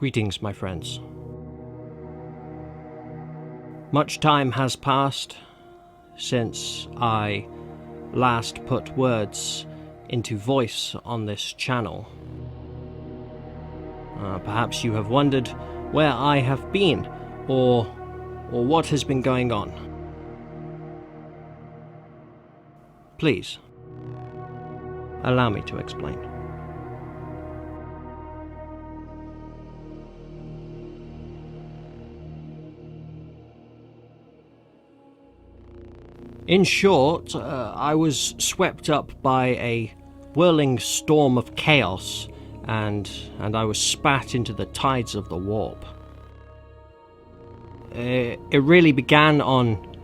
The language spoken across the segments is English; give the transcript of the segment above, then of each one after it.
Greetings, my friends. Much time has passed since I last put words into voice on this channel. Perhaps you have wondered where I have been or what has been going on. Please, allow me to explain. In short, I was swept up by a whirling storm of chaos, and I was spat into the tides of the warp. It really began on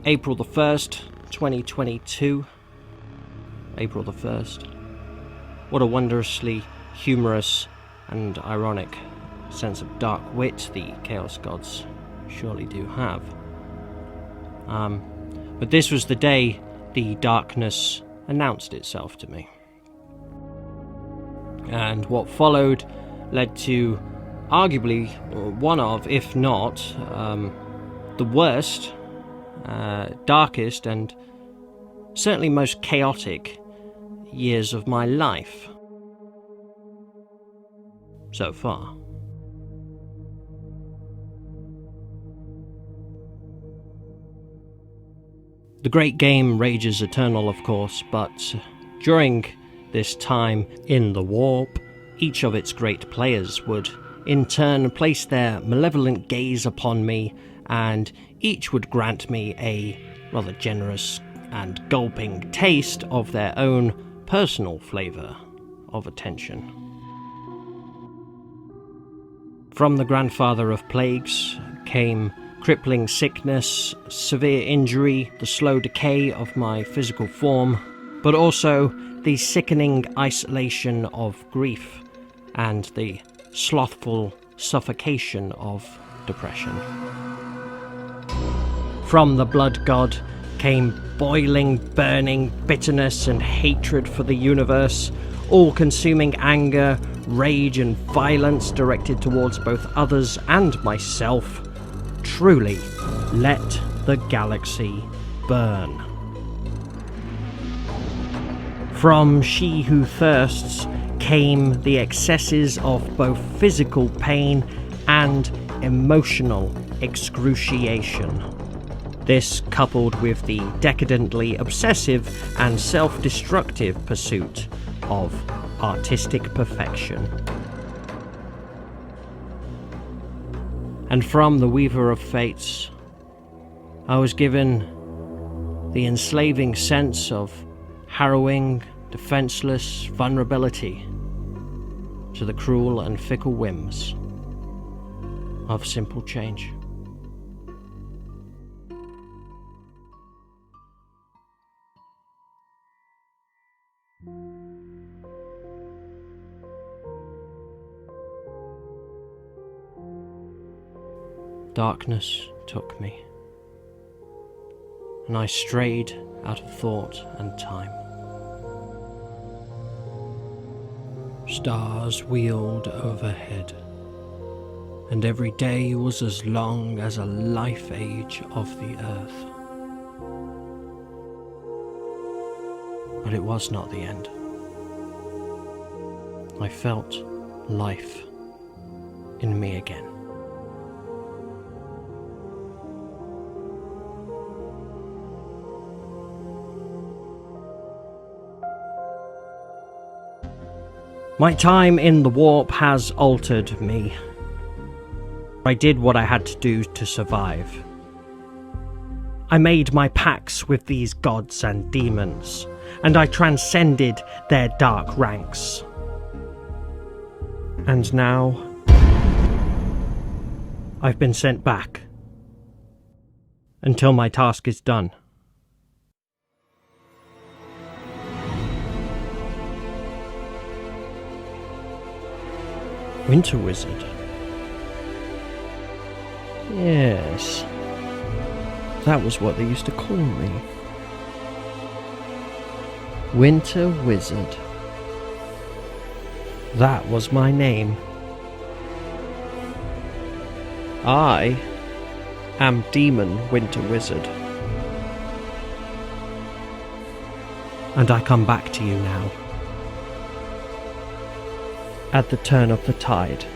April the 1st, 2022. April the 1st. What a wondrously humorous and ironic sense of dark wit the Chaos Gods surely do have. But this was the day the darkness announced itself to me. And what followed led to arguably one of, if not, the worst, darkest, and certainly most chaotic years of my life so far. The great game rages eternal, of course, but during this time in the warp, each of its great players would in turn place their malevolent gaze upon me, and each would grant me a rather generous and gulping taste of their own personal flavour of attention. From the grandfather of plagues came crippling sickness, severe injury, the slow decay of my physical form, but also the sickening isolation of grief and the slothful suffocation of depression. From the blood god came boiling, burning bitterness and hatred for the universe, all-consuming anger, rage and violence directed towards both others and myself. Truly, let the galaxy burn. From She Who Thirsts came the excesses of both physical pain and emotional excruciation. This, coupled with the decadently obsessive and self-destructive pursuit of artistic perfection. And from the Weaver of Fates, I was given the enslaving sense of harrowing, defenseless vulnerability to the cruel and fickle whims of simple change. Darkness took me, and I strayed out of thought and time. Stars wheeled overhead, and every day was as long as a life age of the earth. But it was not the end. I felt life in me again. My time in the warp has altered me. I did what I had to do to survive. I made my pacts with these gods and demons, and I transcended their dark ranks. And now, I've been sent back until my task is done. Winter Wizard. Yes, that was what they used to call me. Winter Wizard. That was my name. I am Demon Winter Wizard. And I come back to you now, at the turn of the tide.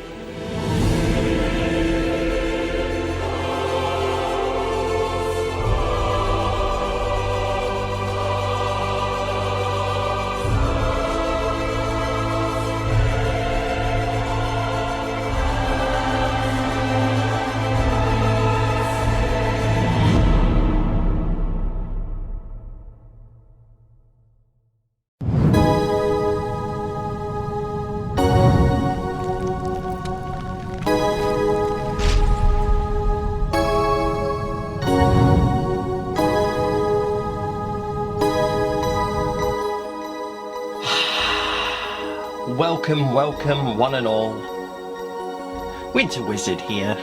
Welcome one and all. Winter Wizard here.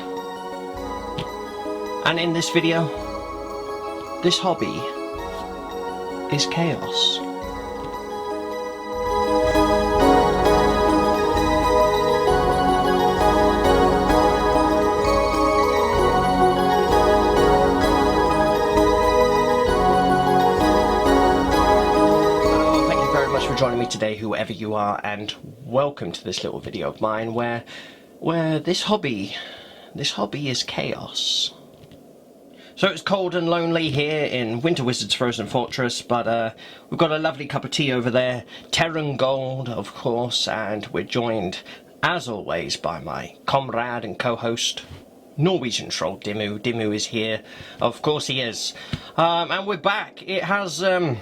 And in this video, this hobby is chaos. Joining me today, whoever you are, and welcome to this little video of mine where this hobby is chaos. So it's cold and lonely here in Winter Wizard's Frozen Fortress, but we've got a lovely cup of tea over there, Terran Gold of course, and we're joined as always by my comrade and co-host Norwegian Troll Dimmu. Dimmu is here, of course he is, and we're back. It has well,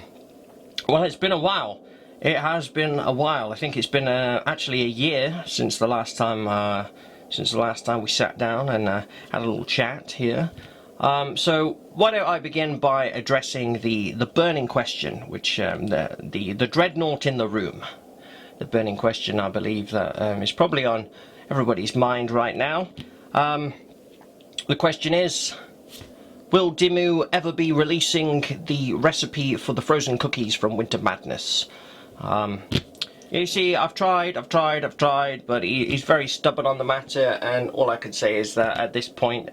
it's been a while. It has been a while. I think it's been actually a year since the last time we sat down and had a little chat here. So why don't I begin by addressing the burning question, which the dreadnought in the room. The burning question, I believe, that is probably on everybody's mind right now. The question is, will Dimmu ever be releasing the recipe for the frozen cookies from Winter Madness? You see, I've tried, but he's very stubborn on the matter, and all I can say is that at this point,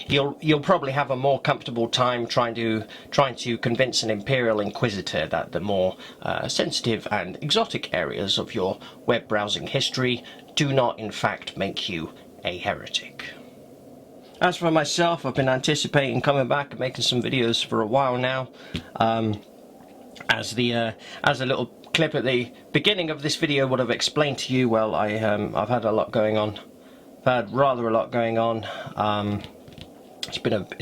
you'll probably have a more comfortable time trying to convince an Imperial Inquisitor that the more sensitive and exotic areas of your web browsing history do not, in fact, make you a heretic. As for myself, I've been anticipating coming back and making some videos for a while now. As a little clip at the beginning of this video would have explained to you, well, I've had a lot going on. I've had rather a lot going on. It's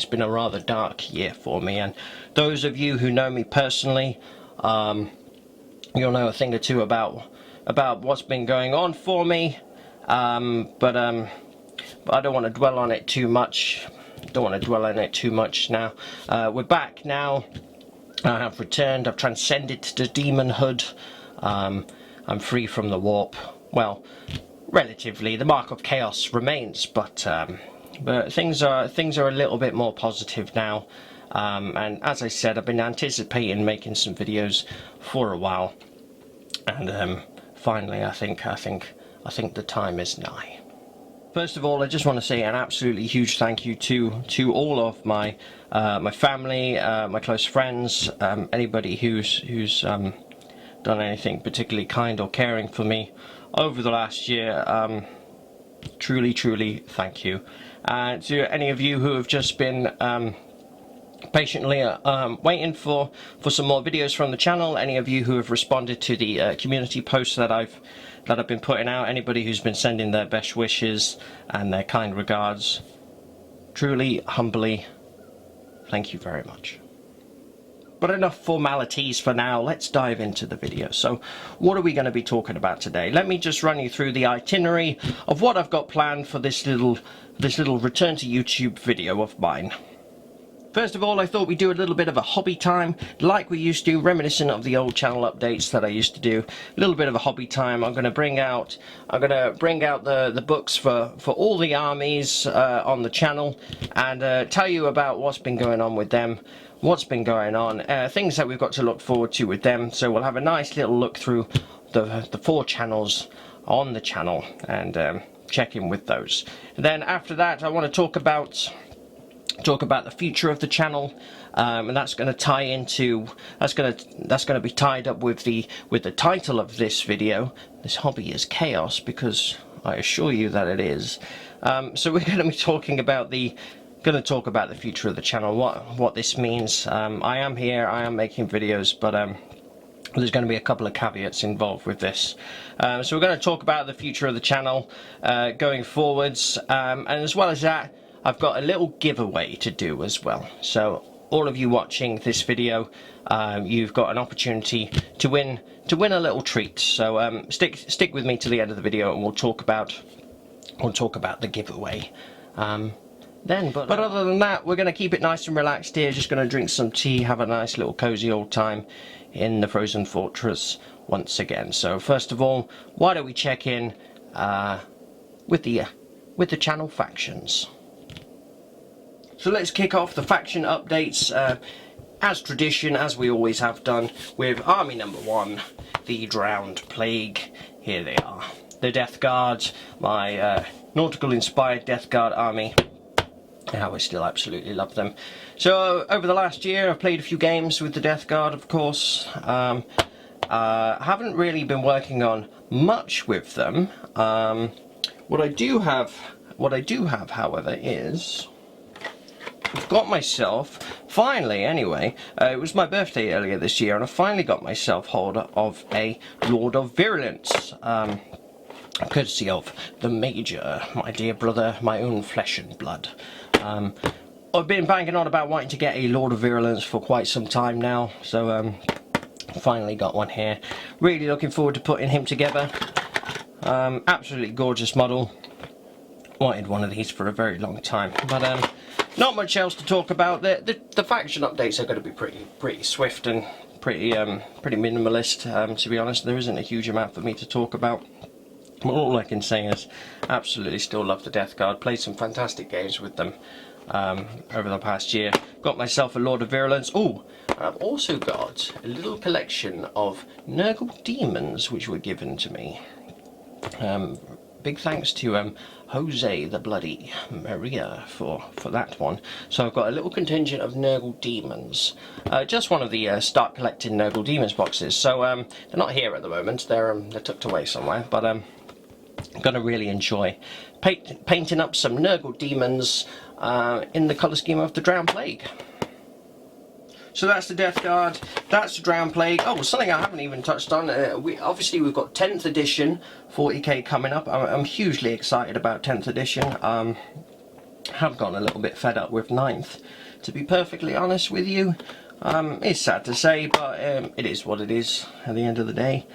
been a rather dark year for me, and those of you who know me personally, you'll know a thing or two about what's been going on for me. But I don't want to dwell on it too much. Now. We're back now. I have returned, I've transcended to demonhood, I'm free from the warp. Well, relatively, the mark of chaos remains, but things are a little bit more positive now, and as I said, I've been anticipating making some videos for a while, and finally I think the time is nigh. First of all, I just want to say an absolutely huge thank you to all of my family, my close friends, anybody who's done anything particularly kind or caring for me over the last year. Truly thank you. To any of you who have just been patiently waiting for some more videos from the channel, any of you who have responded to the community posts that I've been putting out, anybody who's been sending their best wishes and their kind regards, truly, humbly, thank you very much. But enough formalities for now, let's dive into the video. So what are we going to be talking about today? Let me just run you through the itinerary of what I've got planned for this little return to YouTube video of mine. First of all, I thought we'd do a little bit of a hobby time, like we used to, reminiscent of the old channel updates that I used to do. A little bit of a hobby time. I'm going to bring out the books for all the armies on the channel, and tell you about what's been going on with them, what's been going on, things that we've got to look forward to with them. So we'll have a nice little look through the 4 channels on the channel, and check in with those. And then after that, I want to talk about the future of the channel, and that's going to tie into that's going to be tied up with the title of this video. This hobby is chaos, because I assure you that it is. So we're going to be talking about the future of the channel, what this means. I am here, I am making videos, but there's going to be a couple of caveats involved with this. So we're going to talk about the future of the channel going forwards, and as well as that, I've got a little giveaway to do as well. So all of you watching this video, you've got an opportunity to win a little treat. So stick with me to the end of the video, and we'll talk about the giveaway. But other than that, we're going to keep it nice and relaxed here. Just going to drink some tea, have a nice little cozy old time in the Frozen Fortress once again. So first of all, why don't we check in with the channel factions. So let's kick off the faction updates as tradition, as we always have done, with Army Number 1, the Drowned Plague. Here they are, the Death Guard, my nautical inspired Death Guard army. How I still absolutely love them. So over the last year, I've played a few games with the Death Guard, of course. Haven't really been working on much with them. What I do have, however, is I've got myself, finally anyway, it was my birthday earlier this year, and I finally got myself hold of a Lord of Virulence, courtesy of the Major, my dear brother, my own flesh and blood. I've been banging on about wanting to get a Lord of Virulence for quite some time now, so finally got one here. Really looking forward to putting him together. Absolutely gorgeous model. Wanted one of these for a very long time, but not much else to talk about. The faction updates are going to be pretty swift and pretty minimalist. To be honest, there isn't a huge amount for me to talk about. All I can say is absolutely still love the Death Guard. Played some fantastic games with them over the past year. Got myself a Lord of Virulence. Oh, I've also got a little collection of Nurgle Demons which were given to me. Big thanks to Jose the Bloody Maria for that one. So I've got a little contingent of Nurgle Demons. Just one of the start collecting Nurgle Demons boxes. So they're not here at the moment. They're tucked away somewhere. But I'm going to really enjoy painting up some Nurgle Demons in the colour scheme of the Drowned Plague. So that's the Death Guard, that's the Drowned Plague. Oh, something I haven't even touched on. Obviously we've got 10th edition 40k coming up. I'm hugely excited about 10th edition. Have gotten a little bit fed up with 9th, to be perfectly honest with you. It's sad to say, but it is what it is at the end of the day.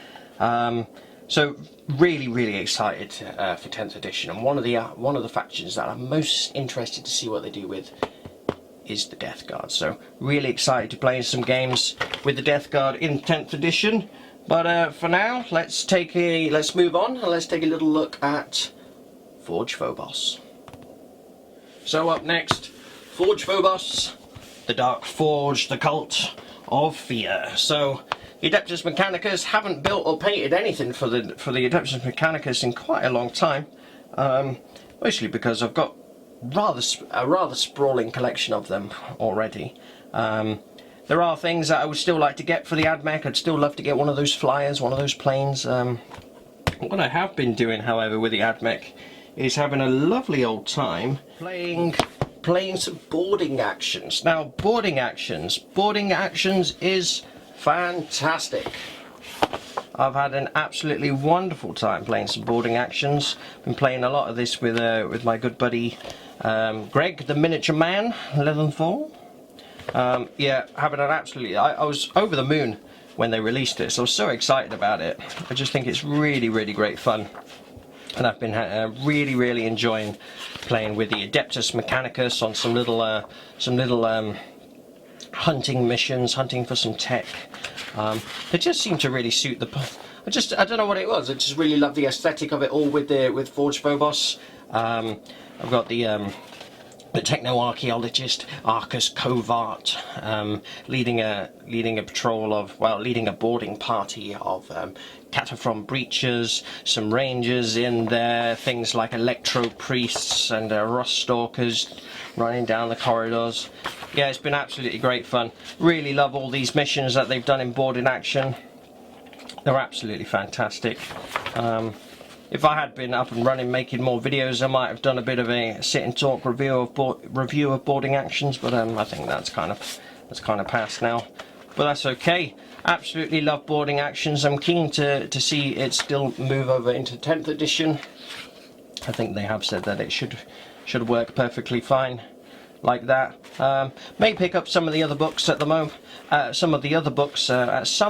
So really excited for 10th edition, and one of the factions that I'm most interested to see what they do with is the Death Guard. So really excited to play some games with the Death Guard in 10th edition. But for now, let's move on and let's take a little look at Forge Phobos. So up next, Forge Phobos, the Dark Forge, the Cult of Fear. So the Adeptus Mechanicus haven't built or painted anything for the Adeptus Mechanicus in quite a long time, mostly because I've got a rather sprawling collection of them already. There are things that I would still like to get for the AdMech. I'd still love to get one of those flyers, one of those planes. What I have been doing, however, with the AdMech is having a lovely old time playing some boarding actions. Now, boarding actions is fantastic. I've had an absolutely wonderful time playing some boarding actions. Been playing a lot of this with my good buddy Greg, the Miniature Man, Leatherfall. Yeah, having an absolutely... I was over the moon when they released it, so I was so excited about it. I just think it's really great fun. And I've been really enjoying playing with the Adeptus Mechanicus on some little hunting missions, hunting for some tech. They just seem to really suit the... I don't know what it was. I just really love the aesthetic of it all with Forge Phobos. I've got the the techno-archaeologist Arcus Covart, leading a patrol of, well, leading a boarding party of Cataphron breachers, some rangers in there, things like electro priests and rust stalkers running down the corridors. Yeah, it's been absolutely great fun. Really love all these missions that they've done in Board in Action. They're absolutely fantastic. If I had been up and running making more videos, I might have done a bit of a sit and talk review of boarding actions, but I think that's kind of past now. But that's okay. Absolutely love boarding actions. I'm keen to see it still move over into 10th edition. I think they have said that it should work perfectly fine like that. May pick up some of the other books at the moment. At some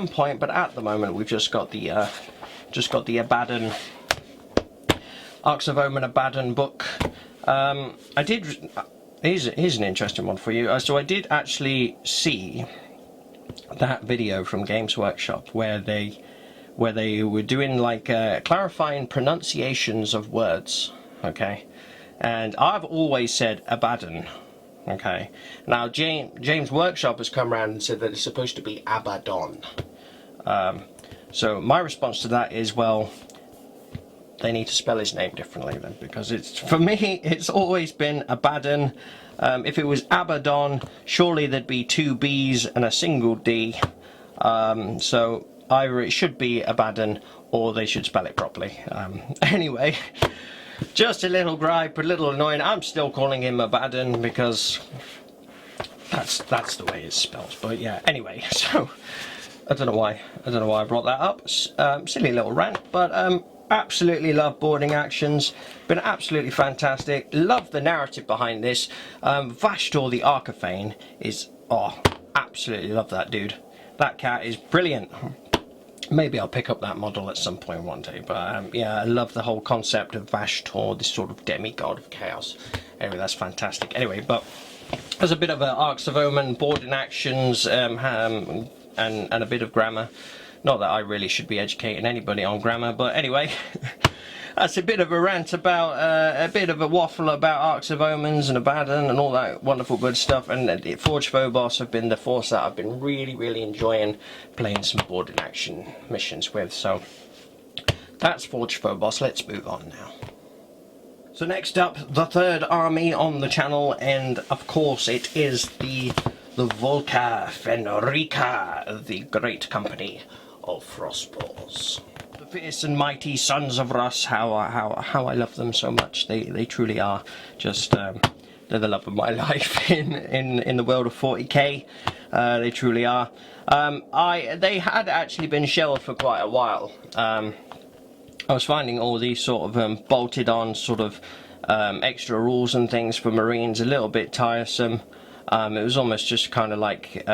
point, but at the moment we've just got the Abaddon. Arks of Omen Abaddon book. Here's an interesting one for you. So I did actually see that video from Games Workshop where they were doing like clarifying pronunciations of words. Okay, and I've always said Abaddon. Okay, now James Workshop has come around and said that it's supposed to be Abaddon. So my response to that is, well, they need to spell his name differently then, because for me it's always been Abaddon. If it was Abaddon, surely there'd be 2 B's and a single D. So either it should be Abaddon or they should spell it properly. Anyway, just a little gripe, a little annoying. I'm still calling him Abaddon because that's the way it's spelled. But yeah, anyway, so I don't know why I brought that up. Silly little rant, but absolutely love boarding actions. Been absolutely fantastic. Love the narrative behind this. Vashtor the Arcaphane is, absolutely love that dude. That cat is brilliant. Maybe I'll pick up that model at some point one day, but yeah, I love the whole concept of Vashtor, this sort of demigod of chaos. Anyway, that's fantastic. Anyway, but there's a bit of Arks of Omen, boarding actions, and a bit of grammar. Not that I really should be educating anybody on grammar, but anyway, that's a bit of a rant about, a bit of a waffle about Arks of Omens and Abaddon and all that wonderful good stuff. And Forge Phobos have been the force that I've been really enjoying playing some boarding action missions with. So that's Forge Phobos. Let's move on now. So next up, the third army on the channel, and of course it is the Volca Fenrica, the great company of Frostpaws. The fierce and mighty sons of Russ, how I love them so much. They truly are just they're the love of my life in the world of 40k. They truly are. They had actually been shelved for quite a while. I was finding all these sort of bolted on sort of extra rules and things for Marines a little bit tiresome. It was almost just kind of like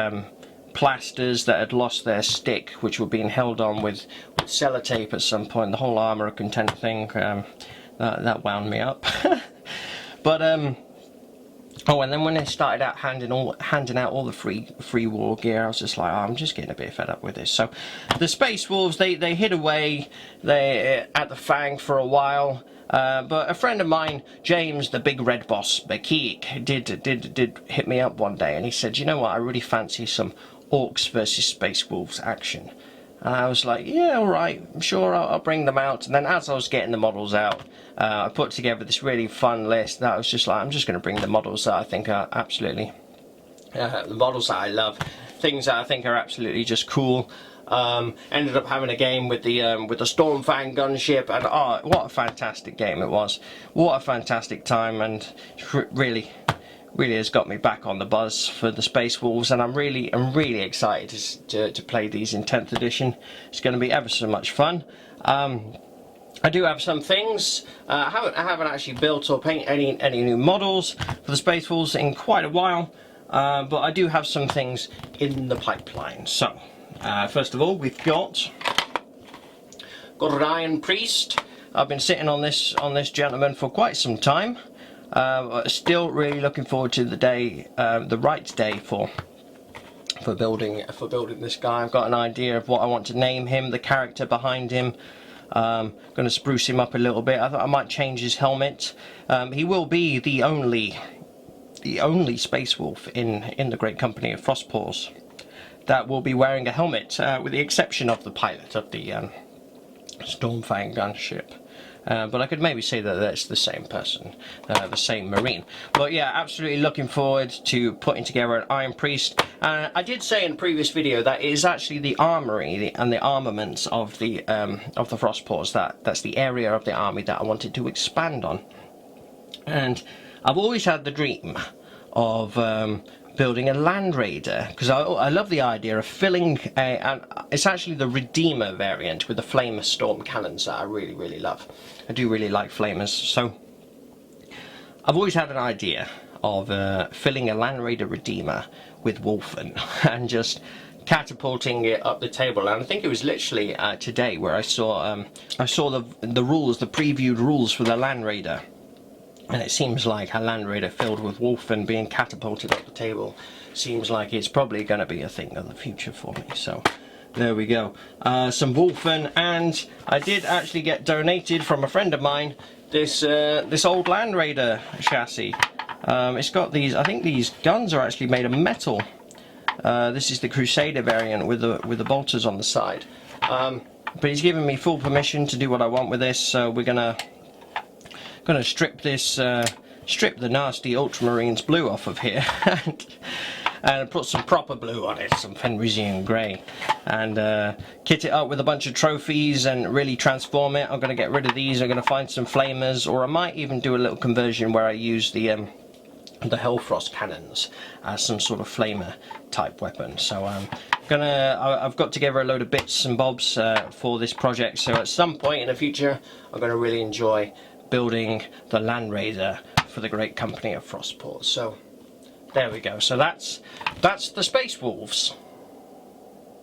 plasters that had lost their stick, which were being held on with sellotape at some point. The whole armour of content thing, that wound me up. But oh, and then when they started out handing out all the free war gear, I was just like, oh, I'm just getting a bit fed up with this. So the Space Wolves, they hid away at the Fang for a while. But a friend of mine, James, the big red boss, Bekik, did hit me up one day, and he said, you know what, I really fancy some Orcs versus Space Wolves action. And I was like, yeah, alright, I'm sure I'll bring them out. And then as I was getting the models out, I put together this really fun list that I was just like, I'm just going to bring the models that I think are absolutely, the models that I love, things that I think are absolutely just cool. Ended up having a game with the Stormfang gunship, and oh, what a fantastic game it was. What a fantastic time, and really has got me back on the buzz for the Space Wolves, and I'm really excited to play these in 10th edition. It's going to be ever so much fun. I do have some things. I haven't actually built or painted any new models for the Space Wolves in quite a while, but I do have some things in the pipeline. So first of all, we've got an Iron Priest. I've been sitting on this gentleman for quite some time. Still really looking forward to the day, the right day for building this guy. I've got an idea of what I want to name him, the character behind him. Going to spruce him up a little bit. I thought I might change his helmet. He will be the only the only Space Wolf in the great company of Frostpaws that will be wearing a helmet, with the exception of the pilot of the Stormfang gunship. But I could maybe say that that's the same person, the same Marine. But yeah, absolutely looking forward to putting together an Iron Priest. I did say in a previous video that it is actually the armory and the armaments of the Frostpaws that's the area of the army that I wanted to expand on. And I've always had the dream of building a Land Raider, because I love the idea of filling it's actually the Redeemer variant with the Flamer Storm cannons that I really love. I do really like Flamers, so I've always had an idea of filling a Land Raider Redeemer with Wolfen and just catapulting it up the table. And I think it was literally today where I saw the rules, the previewed rules for the Land Raider. And it seems like a Land Raider filled with Wolfen being catapulted up the table seems like it's probably going to be a thing of the future for me. So there we go. Some Wolfen, and I did actually get donated from a friend of mine this old Land Raider chassis. It's got these. I think these guns are actually made of metal. This is the Crusader variant with the bolters on the side. But he's given me full permission to do what I want with this. So we're gonna strip the nasty Ultramarines blue off of here and put some proper blue on it, some Fenrisian grey, and kit it up with a bunch of trophies and really transform it. I'm going to get rid of these. I'm going to find some flamers, or I might even do a little conversion where I use the Hellfrost cannons as some sort of flamer type weapon. So I've got together a load of bits and bobs for this project, so at some point in the future I'm going to really enjoy building the Land Raider for the great company of Frostpaws. So there we go. So that's the Space Wolves.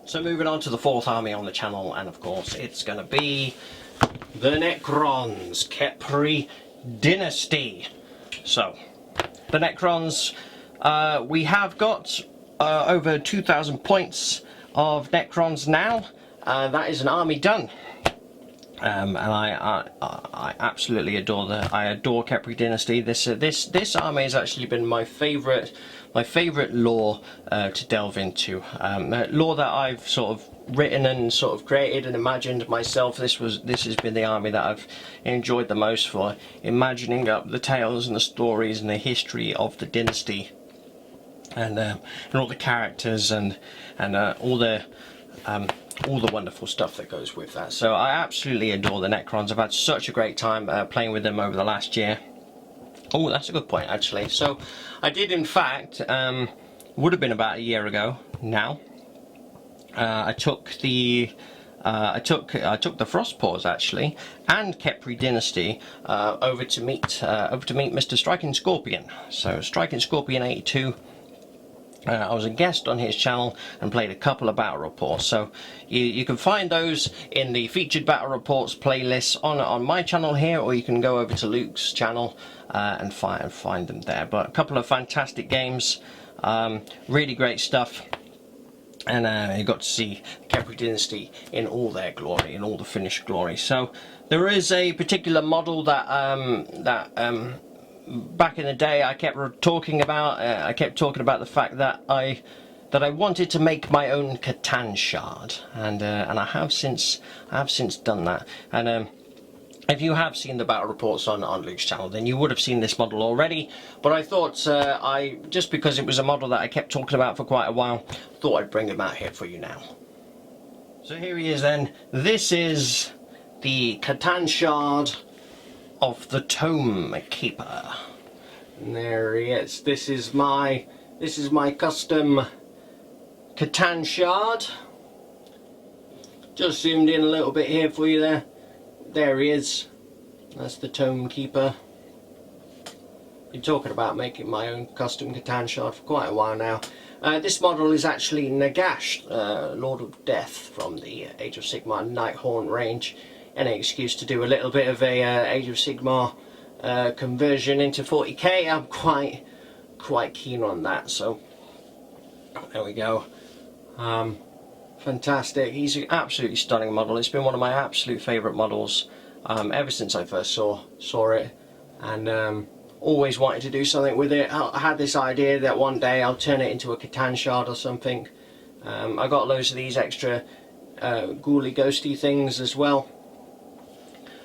So moving on to the fourth army on the channel, and of course it's going to be the Necrons, Khepri Dynasty. So the Necrons, we have got over 2,000 points of Necrons now. That is an army done. And I absolutely adore Khepri Dynasty. This army has actually been my favourite lore to delve into. Lore that I've sort of written and sort of created and imagined myself. This has been the army that I've enjoyed the most for imagining up the tales and the stories and the history of the dynasty, and all the characters and all the wonderful stuff that goes with that. So I absolutely adore the Necrons. I've had such a great time playing with them over the last year. Oh, that's a good point actually. So I did, in fact, would have been about a year ago now. I took the Frostpaws actually and Khepri Dynasty over to meet Mr. Striking Scorpion. So Striking Scorpion 82. I was a guest on his channel and played a couple of battle reports, so you can find those in the featured battle reports playlists on my channel here, or you can go over to Luke's channel and find them there. But a couple of fantastic games, really great stuff, and you got to see Khepri Dynasty in all their glory, in all the finished glory. So there is a particular model that back in the day I kept talking about. I kept talking about the fact that I wanted to make my own Catan shard, and I have since done that. And if you have seen the battle reports on Luke's channel, then you would have seen this model already. But I thought just because it was a model that I kept talking about for quite a while, thought I'd bring him out here for you now. So here he is then. This is the Catan shard of the Tome Keeper. And there he is. This is my custom Catan shard. Just zoomed in a little bit here for you there. There he is. That's the Tome Keeper. Been talking about making my own custom Catan shard for quite a while now. This model is actually Nagash, Lord of Death from the Age of Sigmar Nighthaunt range. Any excuse to do a little bit of a Age of Sigmar conversion into 40k, I'm quite keen on that. So there we go. Fantastic. He's an absolutely stunning model. It's been one of my absolute favourite models ever since I first saw it, and always wanted to do something with it. I had this idea that one day I'll turn it into a Catan shard or something. I got loads of these extra ghouly ghosty things as well.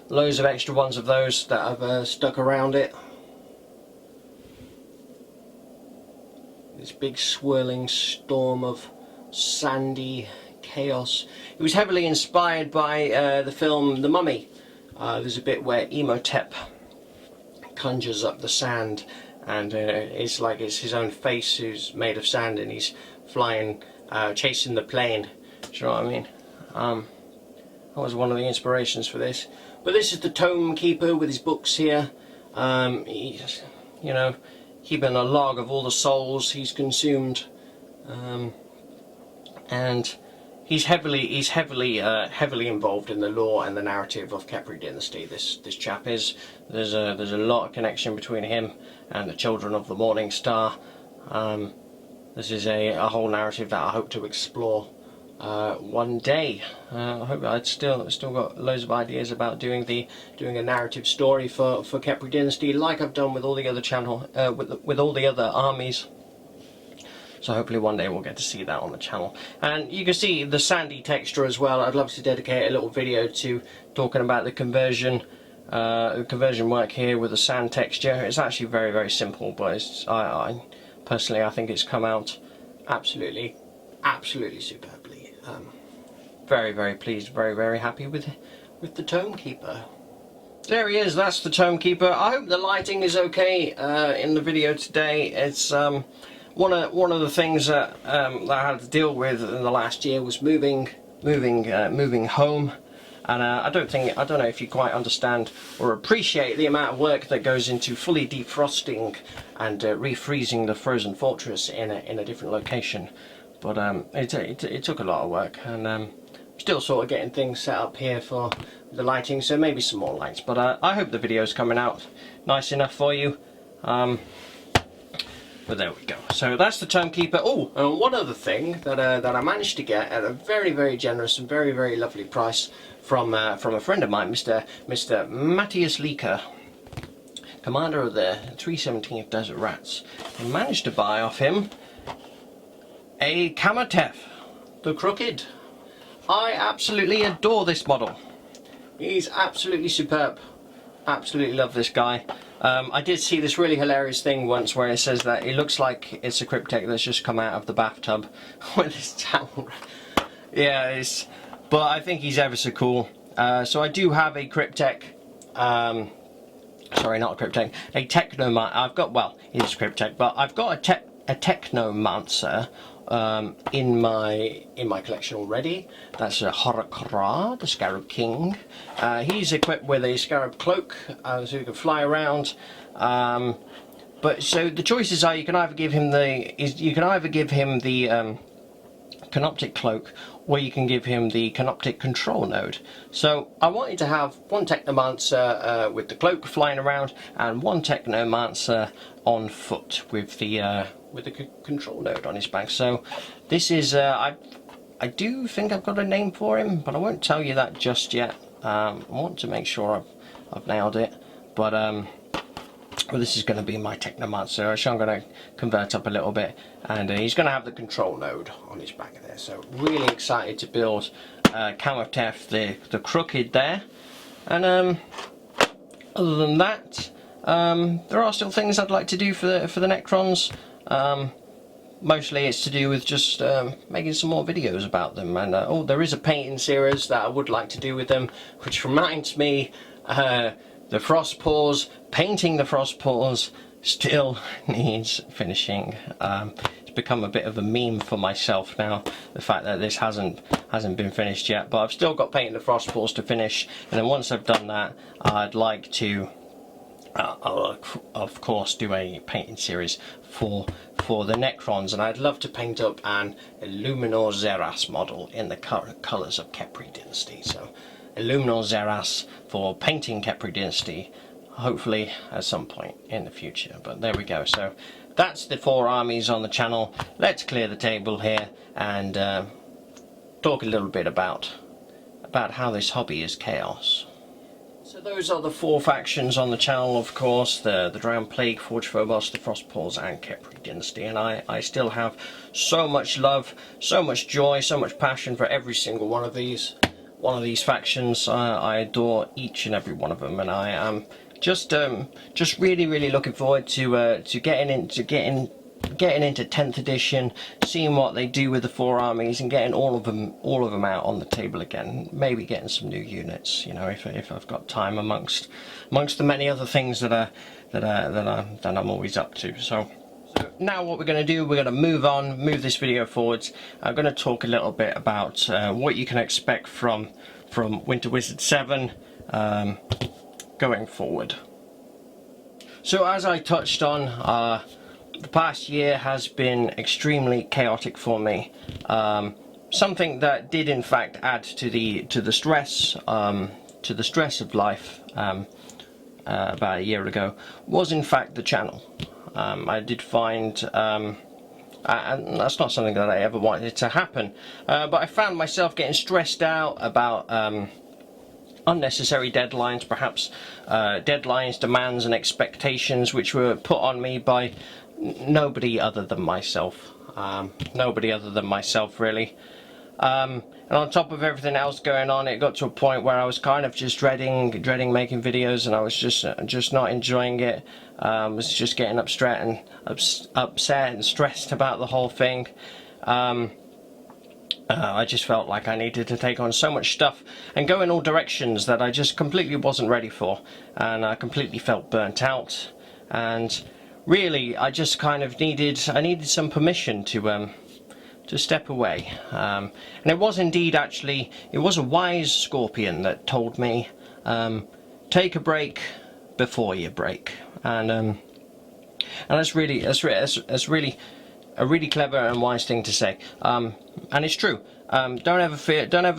Loads of extra ones of those that I've stuck around it. This big swirling storm of sandy chaos. It was heavily inspired by the film The Mummy. There's a bit where Imhotep conjures up the sand, and it's like it's his own face who's made of sand, and he's flying, chasing the plane. Do you know what I mean? That was one of the inspirations for this. But this is the Tome Keeper with his books here. He's, you know, keeping a log of all the souls he's consumed, and he's heavily involved in the lore and the narrative of Khepri dynasty. This chap is. There's a lot of connection between him and the Children of the Morning Star. This is a whole narrative that I hope to explore one day. I hope I'd still got loads of ideas about doing a narrative story for Khepri dynasty, like I've done with all the other with all the other armies. So hopefully one day we'll get to see that on the channel. And you can see the sandy texture as well. I'd love to dedicate a little video to talking about the conversion work here with the sand texture. It's actually very, very simple, but I personally think it's come out absolutely superbly. Very, very pleased, very, very happy with the Tome Keeper. There he is. That's the Tome Keeper. I hope the lighting is okay in the video today. It's one of the things that I had to deal with in the last year was moving home, and I don't know if you quite understand or appreciate the amount of work that goes into fully defrosting and refreezing the frozen fortress in a different location. But it took a lot of work, and still sort of getting things set up here for the lighting, so maybe some more lights. But I hope the video's coming out nice enough for you. But there we go. So that's the Tome Keeper. Oh, and one other thing that I managed to get at a very, very generous and very, very lovely price from a friend of mine, Mr. Matthias Leaker, commander of the 317th Desert Rats. I managed to buy off him a Kamatef, the Crooked. I absolutely adore this model. He's absolutely superb. Absolutely love this guy. I did see this really hilarious thing once where it says that it looks like it's a Cryptek that's just come out of the bathtub with his towel. Yeah, but I think he's ever so cool. So I do have a Cryptek, sorry, not a Cryptek, a Technomancer. Well, it is Cryptek, but I've got a Technomancer in my collection already. That's a Horror-Kra, the Scarab King. He's equipped with a Scarab Cloak, so he can fly around. But so the choices are: you can either give him the Canoptek Cloak, or you can give him the Canoptek Control Node. So I wanted to have one Technomancer with the cloak flying around, and one Technomancer on foot with the control node on his back. So this is I do think I've got a name for him, but I won't tell you that just yet. I want to make sure I've nailed it, but well, this is going to be my Technomancer, so I'm going to convert up a little bit, and he's going to have the control node on his back there. So really excited to build Kamatef, the Crooked there. And other than that, there are still things I'd like to do for the Necrons. Mostly it's to do with just making some more videos about them, and oh, there is a painting series that I would like to do with them, which reminds me, the Frost Paws, painting the Frost Paws still needs finishing. It's become a bit of a meme for myself now, the fact that this hasn't been finished yet, but I've still got painting the Frost Paws to finish, and then once I've done that, I'd like to I'll of course do a painting series for the Necrons, and I'd love to paint up an Illuminor Xerath model in the current colours of Khepri dynasty. So Illuminor Xerath for painting Khepri dynasty, hopefully at some point in the future. But there we go. So that's the 4 armies on the channel. Let's clear the table here and talk a little bit about how this hobby is chaos. So those are the 4 factions on the channel, of course, the Dragon Plague, Forge Phobos, the Frostpaws and Khepri Dynasty, and I still have so much love, so much joy, so much passion for every single one of these factions. I adore each and every one of them, and I am just really looking forward to getting into 10th edition, seeing what they do with the 4 armies, and getting all of them out on the table again. Maybe getting some new units, you know, if I've got time amongst the many other things that I'm always up to. So now what we're going to do, we're going to move this video forwards. I'm going to talk a little bit about what you can expect from Winter Wizard 7 going forward. So as I touched on, the past year has been extremely chaotic for me. Something that did in fact add to the stress of life about a year ago was in fact the channel. I did find, and that's not something that I ever wanted to happen, but I found myself getting stressed out about unnecessary deadlines, perhaps deadlines, demands and expectations which were put on me by nobody other than myself. Really. And on top of everything else going on, it got to a point where I was kind of just dreading making videos, and I was just not enjoying it. Was just getting upset and stressed about the whole thing. I just felt like I needed to take on so much stuff and go in all directions that I just completely wasn't ready for, and I completely felt burnt out. And really, I just kind of needed some permission to step away. And it was indeed actually, it was a wise Scorpion that told me, take a break before you break. And that's really a really clever and wise thing to say. And it's true. Don't ever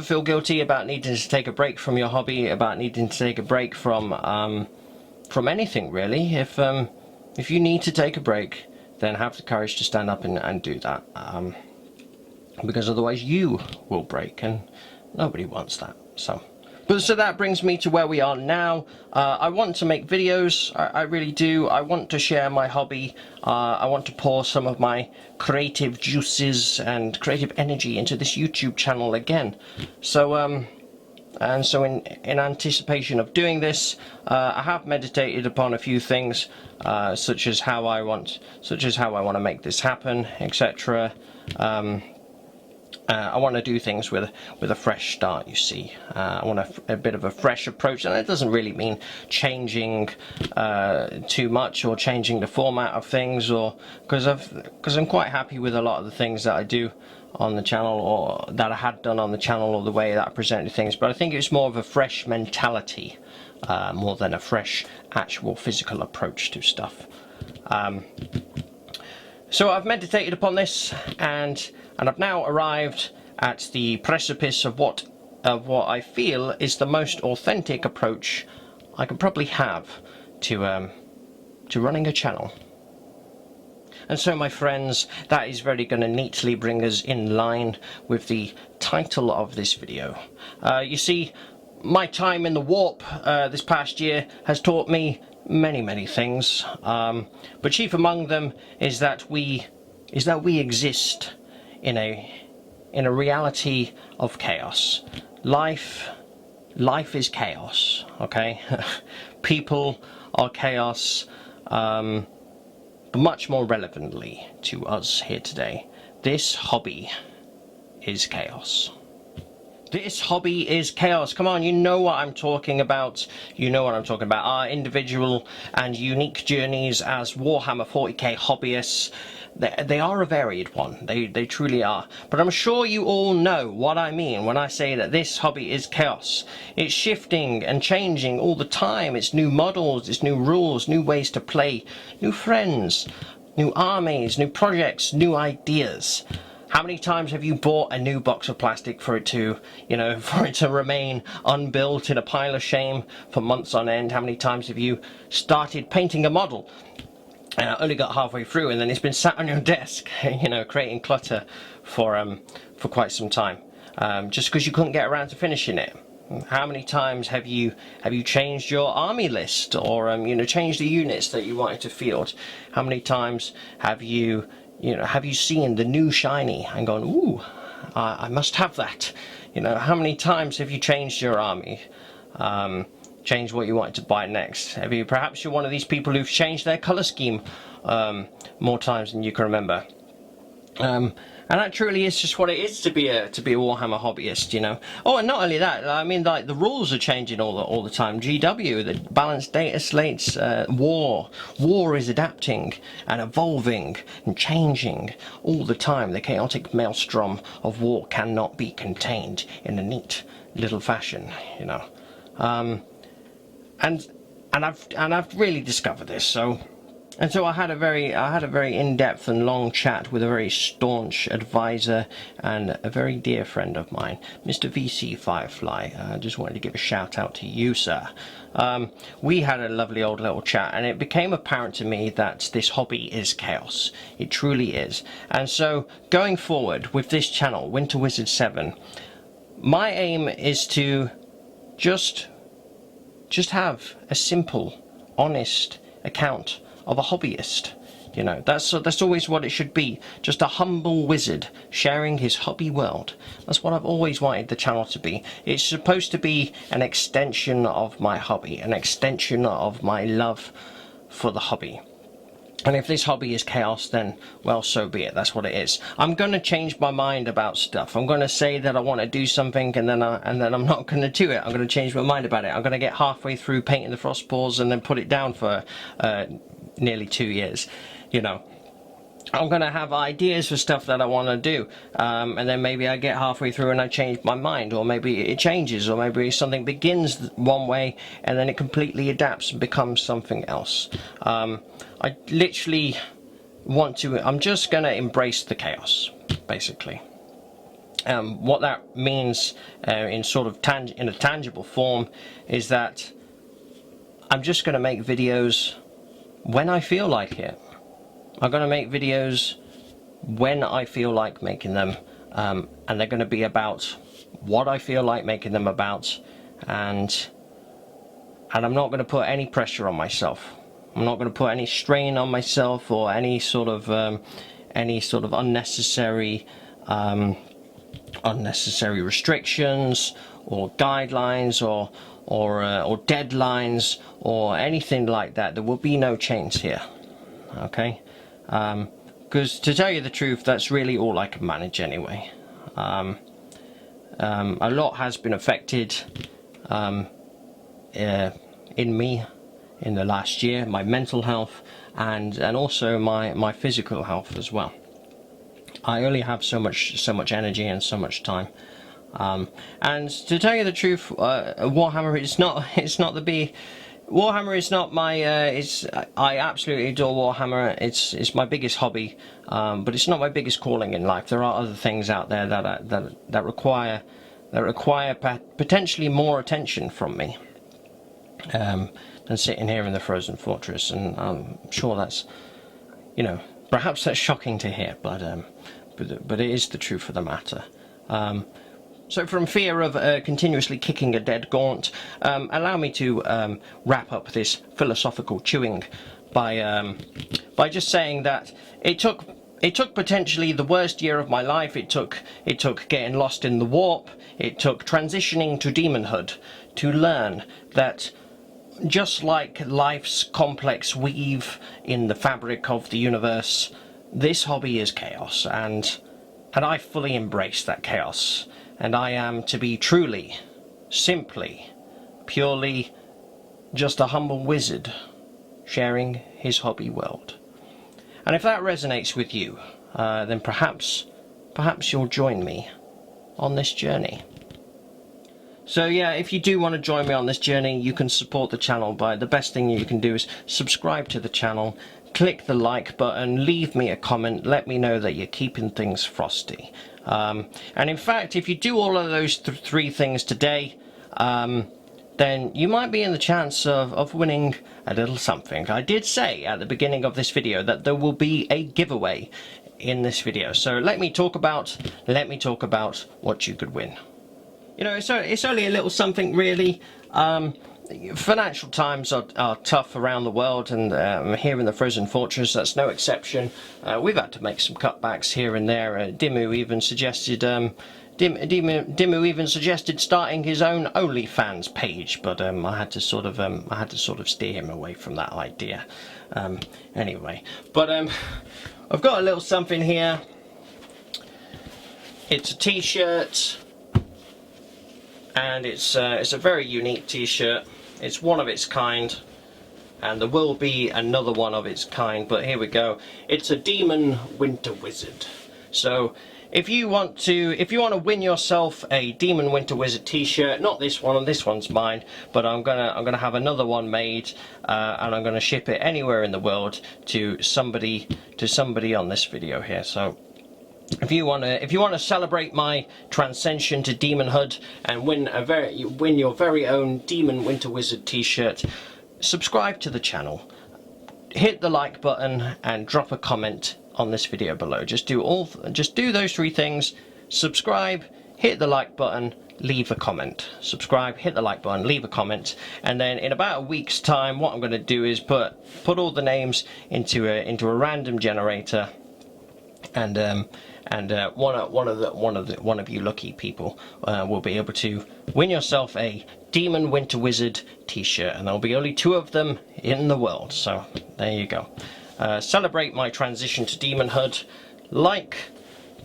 feel guilty about needing to take a break from your hobby, about needing to take a break from anything really. If you need to take a break, then have the courage to stand up and do that, because otherwise you will break, and nobody wants that. So that brings me to where we are now. I want to make videos, I really do. I want to share my hobby. I want to pour some of my creative juices and creative energy into this YouTube channel again. So in anticipation of doing this, I have meditated upon a few things, such as how I want to make this happen, etc. I want to do things with a fresh start, you see. I want a bit of a fresh approach, and it doesn't really mean changing too much or changing the format of things, or because I'm quite happy with a lot of the things that I do on the channel, or that I had done on the channel, or the way that I presented things. But I think it's more of a fresh mentality, more than a fresh actual physical approach to stuff. So I've meditated upon this, and I've now arrived at the precipice of what I feel is the most authentic approach I can probably have to running a channel. And so, my friends, that is very going to neatly bring us in line with the title of this video. You see, my time in the warp this past year has taught me many things, but chief among them is that we exist in a reality of chaos. Life is chaos, okay? People are chaos, but much more relevantly to us here today, this hobby is chaos. This hobby is chaos. Come on, you know what I'm talking about. You know what I'm talking about. Our individual and unique journeys as Warhammer 40k hobbyists, they are a varied one. They truly are. But I'm sure you all know what I mean when I say that this hobby is chaos. It's shifting and changing all the time. It's new models, it's new rules, new ways to play, new friends, new armies, new projects, new ideas. How many times have you bought a new box of plastic for it to, remain unbuilt in a pile of shame for months on end? How many times have you started painting a model and only got halfway through, and then it's been sat on your desk, creating clutter for quite some time, just because you couldn't get around to finishing it? How many times have you changed your army list, or changed the units that you wanted to field? How many times have you seen the new shiny and gone, ooh, I must have that? How many times have you changed your army? Changed what you wanted to buy next? Perhaps you're one of these people who've changed their color scheme more times than you can remember. And that truly is just what it is to be a Warhammer hobbyist, Oh, and not only that, I mean, like, the rules are changing all the time. GW, the balanced data slates, war is adapting and evolving and changing all the time. The chaotic maelstrom of war cannot be contained in a neat little fashion, And I've really discovered this. And so I had a very in-depth and long chat with a very staunch advisor and a very dear friend of mine, Mr. VC Firefly. I just wanted to give a shout out to you, sir. We had a lovely old little chat, and it became apparent to me that this hobby is chaos. It truly is. And so going forward with this channel, Winter Wizard 7, my aim is to just have a simple, honest account of a hobbyist. That's always what it should be. Just a humble wizard sharing his hobby world. That's what I've always wanted the channel to be. It's supposed to be an extension of my hobby, an extension of my love for the hobby. And if this hobby is chaos, then, well, so be it. That's what it is. I'm going to change my mind about stuff. I'm going to say that I want to do something, and then I'm not going to do it. I'm going to change my mind about it. I'm going to get halfway through painting the Frostpaws and then put it down for nearly 2 years. I'm going to have ideas for stuff that I want to do, and then maybe I get halfway through and I change my mind, or maybe it changes, or maybe something begins one way and then it completely adapts and becomes something else. I literally I'm just going to embrace the chaos, basically. What that means in sort of in a tangible form is that I'm just going to make videos when I feel like it. I'm going to make videos when I feel like making them, and they're going to be about what I feel like making them about, and I'm not going to put any pressure on myself. I'm not going to put any strain on myself, or any sort of unnecessary restrictions or guidelines or deadlines or anything like that. There will be no chains here, okay? Because to tell you the truth, that's really all I can manage anyway. A lot has been affected in me in the last year, my mental health and also my physical health as well. I only have so much energy and so much time. And to tell you the truth, Warhammer Warhammer is not my. I absolutely adore Warhammer. It's my biggest hobby, but it's not my biggest calling in life. There are other things out there that require potentially more attention from me than sitting here in the Frozen Fortress. And I'm sure that's, perhaps that's shocking to hear, but it is the truth of the matter. So from fear of continuously kicking a dead gaunt, allow me to wrap up this philosophical chewing by just saying that it took potentially the worst year of my life. It took getting lost in the warp. It took transitioning to demonhood to learn that just like life's complex weave in the fabric of the universe, this hobby is chaos, and I fully embrace that chaos. And I am to be truly, simply, purely just a humble wizard sharing his hobby world. And if that resonates with you, then perhaps you'll join me on this journey. So yeah, if you do want to join me on this journey, you can support the channel by, the best thing you can do is subscribe to the channel, click the like button, leave me a comment, let me know that you're keeping things frosty. And in fact, if you do all of those three things today, then you might be in the chance of winning a little something. I did say at the beginning of this video that there will be a giveaway in this video. So let me talk about what you could win. you know, it's only a little something really. Financial times are tough around the world, and here in the Frozen Fortress that's no exception. We've had to make some cutbacks here and there. Dimmu even suggested Dimmu even suggested starting his own OnlyFans page, but I had to sort of steer him away from that idea. Anyway, but I've got a little something here. It's a t-shirt, and it's a very unique t-shirt. It's one of its kind, and there will be another one of its kind, but here we go. It's a Demon Winter Wizard. So if you want to win yourself a Demon Winter Wizard t-shirt, not this one, and this one's mine, but I'm gonna have another one made, and I'm gonna ship it anywhere in the world to somebody on this video here. So if you want to celebrate my transcension to demonhood and win your very own Demon Winter Wizard t-shirt, subscribe to the channel, hit the like button, and drop a comment on this video below. Just do those three things: subscribe, hit the like button, leave a comment. Subscribe, hit the like button, leave a comment, and then in about a week's time, what I'm going to do is put all the names into a random generator, and one of you lucky people will be able to win yourself a Demon Winter Wizard t-shirt, and there'll be only 2 of them in the world. So there you go. Celebrate my transition to demonhood. Like,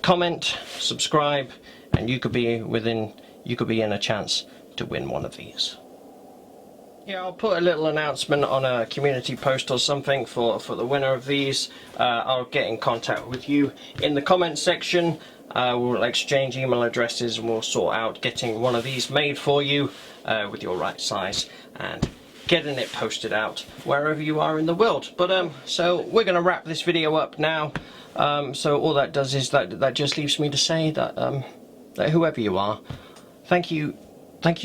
comment, subscribe, and you could be in a chance to win one of these. Yeah, I'll put a little announcement on a community post or something for the winner of these. I'll get in contact with you in the comments section. We'll exchange email addresses, and we'll sort out getting one of these made for you with your right size and getting it posted out wherever you are in the world. But so we're going to wrap this video up now. So all that does is that just leaves me to say that that whoever you are, thank you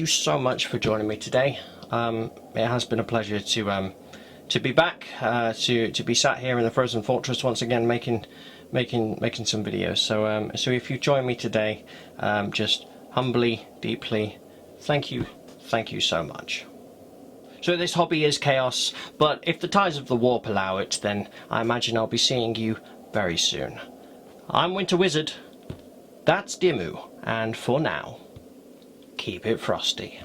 so much for joining me today. It has been a pleasure to be back, to be sat here in the Frozen Fortress once again, making some videos. So so if you join me today, just humbly, deeply, thank you so much. So this hobby is chaos, but if the tides of the warp allow it, then I imagine I'll be seeing you very soon. I'm Winter Wizard, that's Dimmu, and for now, keep it frosty.